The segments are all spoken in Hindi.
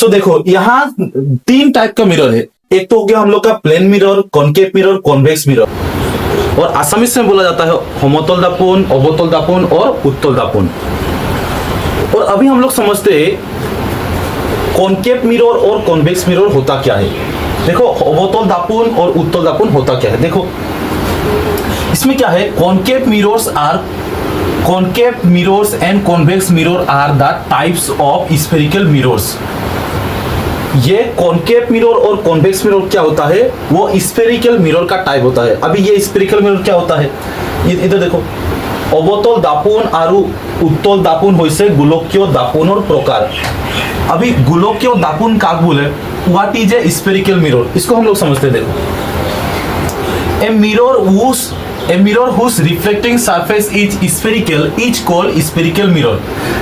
सो देखो यहाँ तीन टाइप का मिरर है। एक तो हो गया हम लोग का plane mirror, concave mirror, convex mirror. और आसामीज में बोला जाता है समतल दापुन, अवतल दापुन और उत्तल दापुन। और अभी हम लोग समझते हैं कॉनकेव मिरर और कॉन्वेक्स मिरर होता क्या है। देखो अवतल दापुन और उत्तल दापुन होता क्या है। देखो इसमें क्या है, concave mirrors and convex mirror are the types of spherical mirrors. ये कॉनकेव मिरर और कॉन्वेक्स मिरर क्या होता है, वो स्फेरिकल मिरर का टाइप होता है। अभी ये स्फेरिकल मिरर क्या होता है, इधर देखो अवतल दापुन और उत्तल दापुन होइसे गोलकीय दापुन और प्रकार। अभी गोलकीय दापुन का बोले what is a spherical mirror, इसको हम लोग समझते हैं। देखो a mirror whose reflecting surface is spherical is called spherical mirror।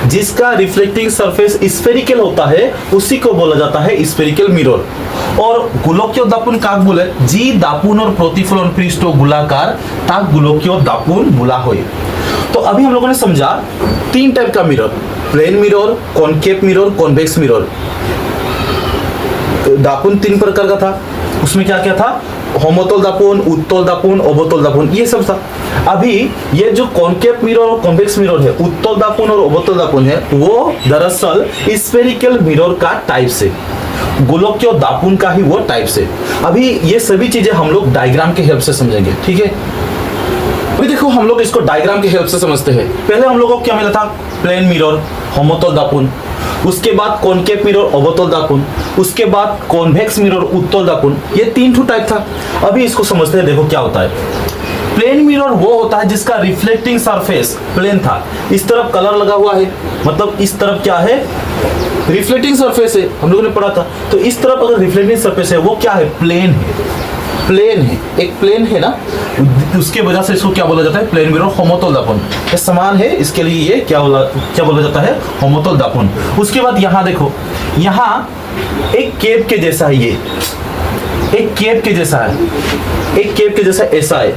जिसका रिफ्लेक्टिंग सरफेस स्फेरिकल होता है उसी को बोला जाता है स्फेरिकल मिरर। और गोलकीय दापुन काक बोले जी दापुन और प्रतिफलन पृष्ठ गोलाकार ताक गोलकीय दापुन बोला होय। तो अभी हम लोगों ने समझा तीन टाइप का mirror, plane mirror, concave mirror, convex mirror. दापुन तीन प्रकार का था, उसमें क्या क्या था, समतल दापुन, उत्तल दापुन, अवतल दापुन, ये सब था। अभी ये जो कॉनकेव मिरर और कॉन्वेक्स मिरर है, उत्तल दापुन और अवतल दापुन है, वो दरअसल स्फेरिकल मिरर का टाइप से, गोलकीय दापुन का ही वो टाइप से। अभी ये सभी चीजें हम लोग डायग्राम के हेल्प से समझेंगे, ठीक है। अभी देखो हम लोग इसको डायग्राम के हेल्प से समझते हैं। पहले हम लोगों को क्या मिला था, प्लेन मिरर, समतल दापुन, उसके बाद कॉनकेव मिरर, अवतल दापुन, उसके बाद कॉन्वेक्स मिरर, उत्तल दापुन। ये तीन ठो टाइप था। अभी इसको समझते हैं। देखो क्या होता है, प्लेन मिरर वो होता है जिसका रिफ्लेक्टिंग सरफेस प्लेन था, इस तरफ कलर लगा हुआ है, मतलब इस तरफ क्या है, रिफ्लेक्टिंग सरफेस है, हम लोगों ने पढ़ा था। तो इस तरफ अगर रिफ्लेक्टिंग सरफेस है वो क्या है, प्लेन है, प्लेन है, एक प्लेन है ना, उसके वजह से इसको क्या बोला जाता है, प्लेन मिरर, समतल दापुन। ये समान है, इसके लिए ये क्या बोला जाता है, समतल दापुन। उसके बाद यहाँ देखो, यहाँ एक केव के जैसा है, ये एक केव के जैसा है, एक केव के जैसा ऐसा है,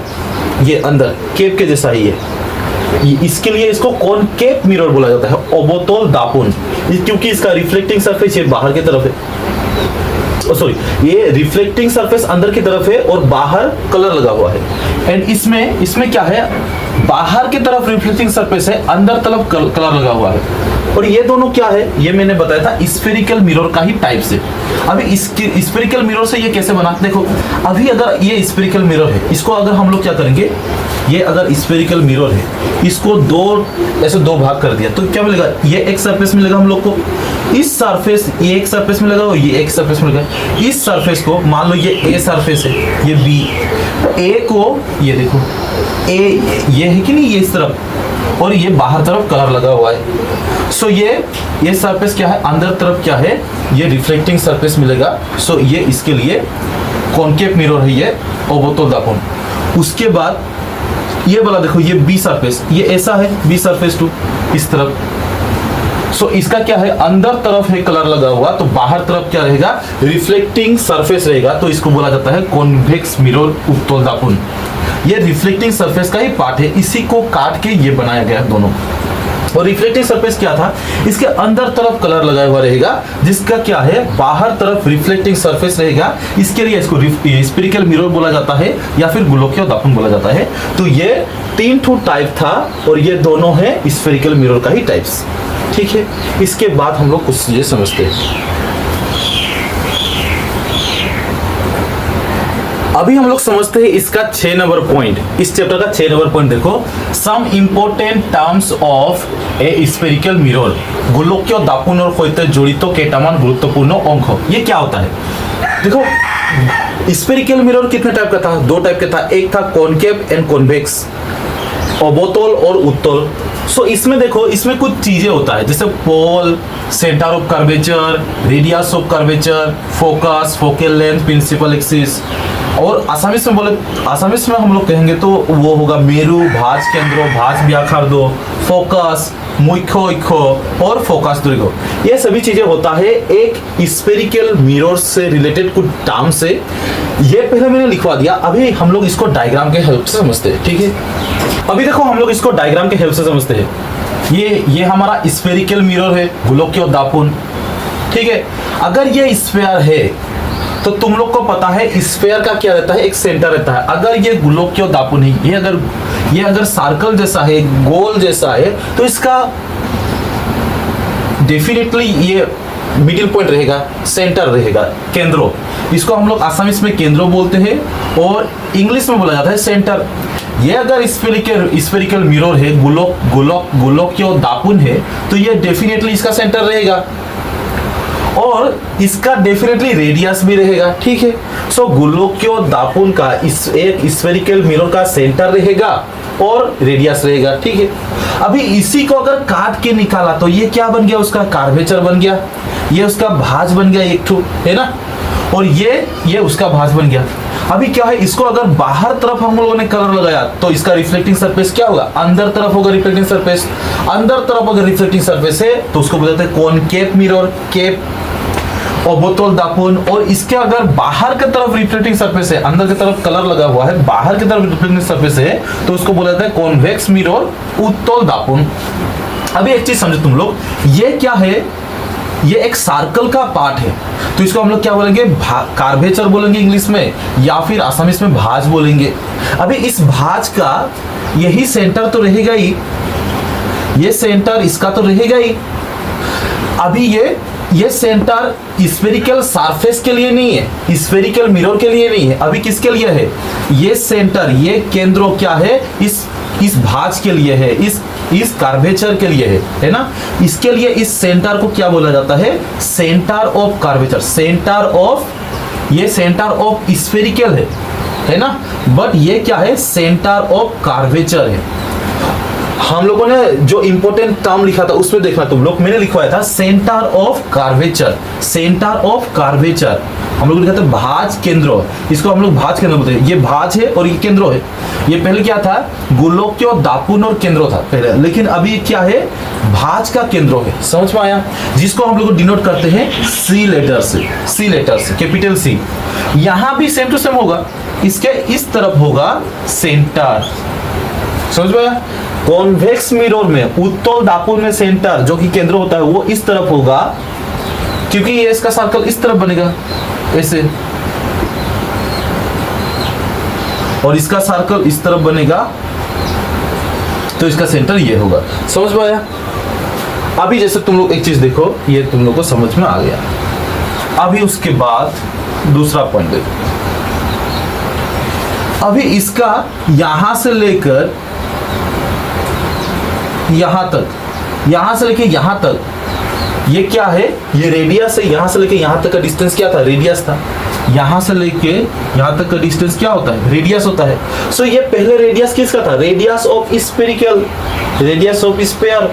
ये अंदर केव के जैसा है ये। इसके लिए इसको कॉनकेव मिरर बोला जाता है, अवतल दापुन, क्योंकि इसका रिफ्लेक्टिंग सरफेस ये बाहर की तरफ है, सॉरी ये रिफ्लेक्टिंग सरफेस अंदर की तरफ है और बाहर कलर लगा हुआ है। एंड इसमें क्या है, बाहर की तरफ रिफ्लेक्टिंग सरफेस है, अंदर तरफ कलर लगा हुआ है। और ये दोनों क्या है, ये मैंने बताया था स्फेरिकल मिरर का ही टाइप से। अभी इसकी स्फेरिकल मिरर से ये कैसे बना, देखो अभी अगर ये स्फेरिकल मिरर है, इसको अगर हम लोग क्या करेंगे, ये अगर स्फेरिकल मिरर है, इसको ऐसे दो भाग कर दिया तो क्या मिलेगा, ये एक सरफेस मिलेगा हम लोग को, इस सरफेस ये एक सरफेस मिलेगा और ये एक सरफेस मिलेगा। इस सरफेस को मान लो ये ए सरफेस है, ये बी, ए को ये देखो ये है कि नहीं, ये इस तरफ और ये बाहर तरफ कलर लगा हुआ है। सो ये सरफेस क्या है, अंदर तरफ क्या है, ये रिफ्लेक्टिंग सरफेस मिलेगा। सो ये इसके लिए कॉनकेव मिरर है, ये अवतल दापुन। उसके बाद ये वाला देखो, ये बी सरफेस, ये ऐसा है बी सरफेस टू इस तरफ। सो इसका क्या है, अंदर तरफ है कलर लगा हुआ, तो बाहर तरफ क्या रहेगा, रिफ्लेक्टिंग सरफेस रहेगा, तो इसको बोला जाता है कॉन्वेक्स मिरर, उत्तल दापुन। ये रिफ्लेक्टिंग सरफेस का ही पार्ट है, इसी को काट के ये बनाया गया दोनों। और रिफ्लेक्टिंग सरफेस क्या था, इसके अंदर तरफ कलर लगा हुआ रहेगा, जिसका क्या है, बाहर तरफ रिफ्लेक्टिंग सरफेस रहेगा। इसके लिए इसको स्फेरिकल मिरर बोला जाता है या फिर गोलकीय दापुन बोला जाता है। तो ये तीन ठो टाइप था और ये दोनों है स्फेरिकल मिरर का ही टाइप्स, ठीक है। इसके बाद हम लोग कुछ चीजें समझते हैं। अभी हम लोग समझते हैं इसका 6 नंबर पॉइंट, इस चैप्टर का 6 नंबर पॉइंट देखो, some important terms of a spherical mirror, गोलकीय दापुनर सहित जड़ित केटामान गुरुत्वपूर्ण अंक। ये क्या होता है, देखो स्फेरिकल मिरर कितने टाइप का था, दो टाइप का था, एक था कॉनकेव एंड कॉन्वेक्स, अवतल और उत्तल। सो इसमें देखो, इसमें कुछ चीजें होता है, जैसे pole, centre of curvature, radius of curvature, focus, focal length, principal axis. और आसामीज में हम लोग कहेंगे तो वो होगा मेरु, भाज केंद्र, भाज व्याखार्ध, फोकस, मुख्य अक्ष और फोकस दैर्घ्य। ये सभी चीजें होता है एक स्फेरिकल मिरर से रिलेटेड कुछ टर्म से। ये पहले मैंने लिखवा दिया, अभी हम लोग इसको डायग्राम के हेल्प से समझते हैं, ठीक है। अभी देखो हम लोग इसको डायग्राम के हेल्प से समझते हैं। ये हमारा स्फेरिकल मिरर है, गोलकीय दापुन। ठीक है। अगर ये स्फीयर है तो तुम लोग को पता है स्फीयर का क्या रहता है, एक सेंटर रहता है। अगर ये गोलोकीय दापुन है, ये अगर सर्कल जैसा है, गोल जैसा है, तो इसका डेफिनेटली ये मिडिल पॉइंट रहेगा, सेंटर रहेगा, केंद्रो। इसको हम लोग आसामीज में केंद्रो बोलते हैं और इंग्लिश में बोला जाता है सेंटर। ये अगर स्फेरिकल मिरर है, गोलोकीय दापुन है, तो ये डेफिनेटली इसका सेंटर रहेगा और इसका डेफिनेटली रेडियस भी रहेगा, ठीक है। सो गोलोकीय दापुन का एक स्फेरिकल मिरर का सेंटर रहेगा और रेडियस रहेगा, ठीक है। अभी इसी को अगर काट के निकाला तो ये क्या बन गया, उसका कर्वेचर बन गया, ये उसका भाज बन गया एक ठो, है ना, और ये उसका भाज बन गया। अभी क्या है, इसको अगर बाहर तरफ हम लोगों ने कलर लगाया तो इसका रिफ्लेक्टिंग सरफेस क्या होगा, अंदर तरफ होगा रिफ्लेक्टिंग सरफेस। अंदर तरफ अगर रिफ्लेक्टिंग सरफेस है तो उसको बोलते हैं कॉनकेव मिरर, केव ओबोतल दापुन। और इसके अगर बाहर की तरफ रिफ्लेक्टिंग सरफेस है, अंदर की तरफ कलर लगा हुआ है, बाहर की तरफ रिफ्लेक्टिंग सरफेस है, तो उसको बोला जाता है कॉन्वेक्स मिरर, उत्तल दापुन। अभी एक चीज समझो तुम लोग, ये क्या है, ये एक सर्कल का पार्ट है, तो इसको हम लोग क्या बोलेंगे, कर्वेचर बोलेंगे इंग्लिश में, या फिर आसामीज में भाज बोलेंगे। अभी इस भाज का यही सेंटर तो रहेगा ही, ये सेंटर इसका तो रहेगा ही। अभी ये सेंटर स्फेरिकल सरफेस के लिए नहीं है, स्फेरिकल मिरर के लिए नहीं है, अभी किसके लिए है, ये सेंटर, ये केंद्र क्या है, इस भाज के लिए है, इस कर्वेचर के लिए है ना। इसके लिए इस सेंटर को क्या बोला जाता है, सेंटर ऑफ कर्वेचर, ये सेंटर ऑफ स्फेरिकल है ना, बट ये क्या है, सेंटर ऑफ कर्वेचर है। हम लोगों ने जो इंपॉर्टेंट टर्म लिखा था उसमें देखना तुम लोग, मैंने लिखवाया था centre of curvature, centre of curvature हम लोग लिखा था भाज केंद्र, इसको हम लोग भाज केंद्र बोलते हैं। ये भाज है और ये केंद्र है। ये पहले क्या था, गोलोकीय दापुन और केंद्र था पहले, लेकिन अभी क्या है, भाज का केंद्र है। समझ में आया, जिसको हम लोग डिनोट करते हैं सी लेटर से, कैपिटल सी। यहां भी सेम टू सेम होगा, इसके इस तरफ होगा सेंटर, समझ में आया। कॉन्वेक्स मिरर में, उत्तल दापुन में सेंटर जो कि केंद्र होता है वो इस तरफ होगा, क्योंकि ये इसका सर्कल इस तरफ बनेगा ऐसे, और इसका सर्कल इस तरफ बनेगा, तो इसका सेंटर ये होगा। समझ में आया। अभी जैसे तुम लोग एक चीज देखो, ये तुम लोग को समझ में आ गया। अभी उसके बाद दूसरा पॉइंट देखो। अभी इसका यहां से लेकर यहां तक, यहां से लेके यहां तक, ये क्या है, ये रेडियस है। यहां से लेके यहां तक का डिस्टेंस क्या था, रेडियस था। यहां से लेके यहां तक का डिस्टेंस क्या होता है, रेडियस होता है। सो ये पहले रेडियस किसका था, radius of spherical, radius of sphere,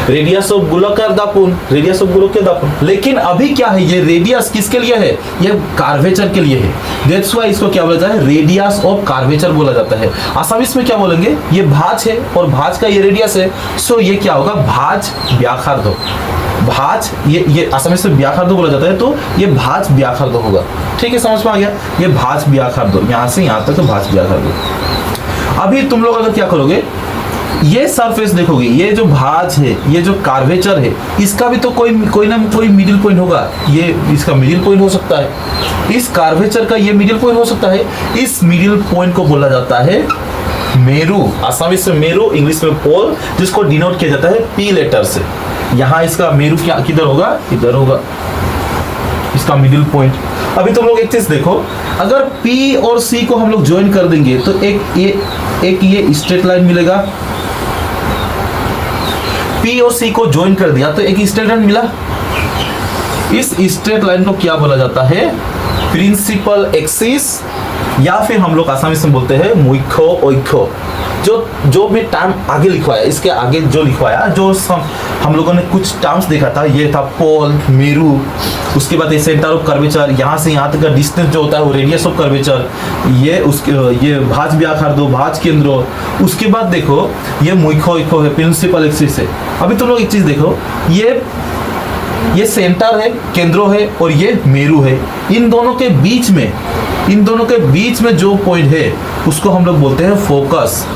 radius of गोलाकार दापुन, रेडियस ऑफ गोलोकीय दापुन। लेकिन अभी क्या है, ये रेडियस किसके लिए है, ये कर्वेचर के लिए है। दैट्स व्हाई इसको क्या बोला जाता है, रेडियस ऑफ कर्वेचर बोला जाता है। आसामीज में क्या बोलेंगे, ये भाज है और भाज का ये रेडियस है, सो ये क्या होगा, भाज व्यासार्ध। भाज ये आसामीज में व्यासार्ध बोला जाता है, तो ये भाज व्यासार्ध होगा। ठीक है, समझ में आ गया, ये भाज व्यासार्ध, यहां से यहां तक भाज व्यासार्ध। अभी तुम लोग अगर क्या करोगे, ये सरफेस देखोगे, ये जो भाज है, ये जो कर्वेचर है, इसका भी तो कोई ना कोई मिडिल पॉइंट होगा। ये इसका मिडिल पॉइंट हो सकता है, इस कर्वेचर का ये मिडिल पॉइंट हो सकता है। इस मिडिल पॉइंट को बोला जाता है मेरू, आसामीज में मेरू, इंग्लिश में पोल, जिसको डिनोट किया जाता है पी लेटर से। यहाँ इसका मेरू क्या किधर होगा, इधर होगा, इसका मिडिल पॉइंट। अभी तुम लोग एक चीज देखो, अगर P और C को हम लोग ज्वाइन कर देंगे तो एक ये स्ट्रेट लाइन मिलेगा। P और C को ज्वाइन कर दिया तो एक स्ट्रेट लाइन मिला। इस स्ट्रेट लाइन को क्या बोला जाता है, प्रिंसिपल एक्सिस, या फिर हम लोग आसामी से बोलते हैं मुख्य ओइख्य। जो भी टर्म आगे लिखवाया, इसके आगे जो लिखवाया, जो हम लोगों ने कुछ टर्म्स देखा था, ये था पोल, मेरू, उसके बाद ये सेंटर ऑफ कर्वेचर, यहाँ से यहाँ तक का डिस्टेंस जो होता है वो रेडियस ऑफ कर्वेचर, ये भाज व्यासार्ध, भाज केंद्र। उसके बाद देखो ये मुख्य ओइख्य है, प्रिंसिपल एक्सिस है। अभी तुम लोग एक चीज देखो, ये सेंटर है, केंद्र है, और ये मेरू है। इन दोनों के बीच में जो पॉइंट है उसको हम लोग बोलते हैं फोकस।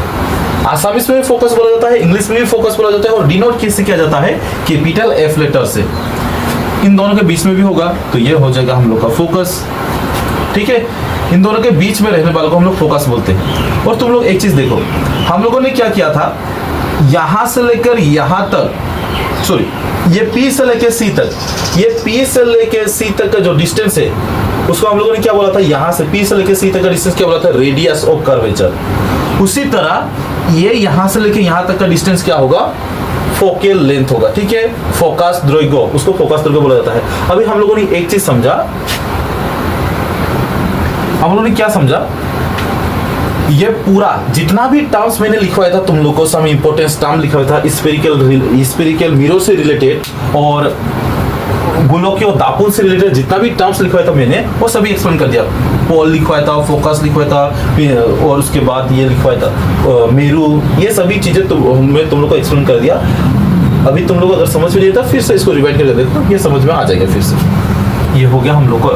आसामीज में भी फोकस बोला जाता है, इंग्लिश में भी फोकस बोला जाता है, और डिनोट किससे किया जाता है, कैपिटल F लेटर से। इन दोनों के बीच में भी होगा तो ये हो जाएगा हम लोग का फोकस। ठीक है, इन दोनों के बीच में रहने वालों को हम लोग फोकस बोलते हैं। और तुम लोग एक चीज देखो, हम लोगों ने क्या किया था, यहां से लेकर यहां तक, सॉरी ये P से लेकर C तक, ये P से लेकर C तक का जो डिस्टेंस है उसको हम लोगों ने क्या बोला था, यहां से P से लेकर C तक का डिस्टेंस क्या बोला था, रेडियस ऑफ कर्वेचर। उसी तरह ये यहां से लेकर यहां तक का डिस्टेंस क्या होगा, फोकल लेंथ होगा। ठीक है, फोकस दैर्घ्य, उसको फोकस दैर्घ्य बोला जाता है। अभी हम लोगों ने एक चीज समझा, हम लोगों ने क्या समझा, ये पूरा जितना भी टर्म्स मैंने लिखवाया था तुम लोग को, सम इंपॉर्टेंस टर्म लिखवाया था स्फेरिकल मिरर से रिलेटेड और गोलकीय दापुन से रिलेटेड जितना भी टर्म्स लिखवाया था मैंने वो सभी एक्सप्लेन कर दिया। पॉल लिखवाया था, फोकस लिखवाया था, और उसके बाद ये लिखवाया था मेरू, ये सभी चीजें मैं तुम लोग को एक्सप्लेन कर दिया। अभी तुम लोग अगर समझ में नहीं था फिर से इसको रिवाइड करके देखो, ये समझ में आ जाएगा फिर से। ये हो गया हम लोग को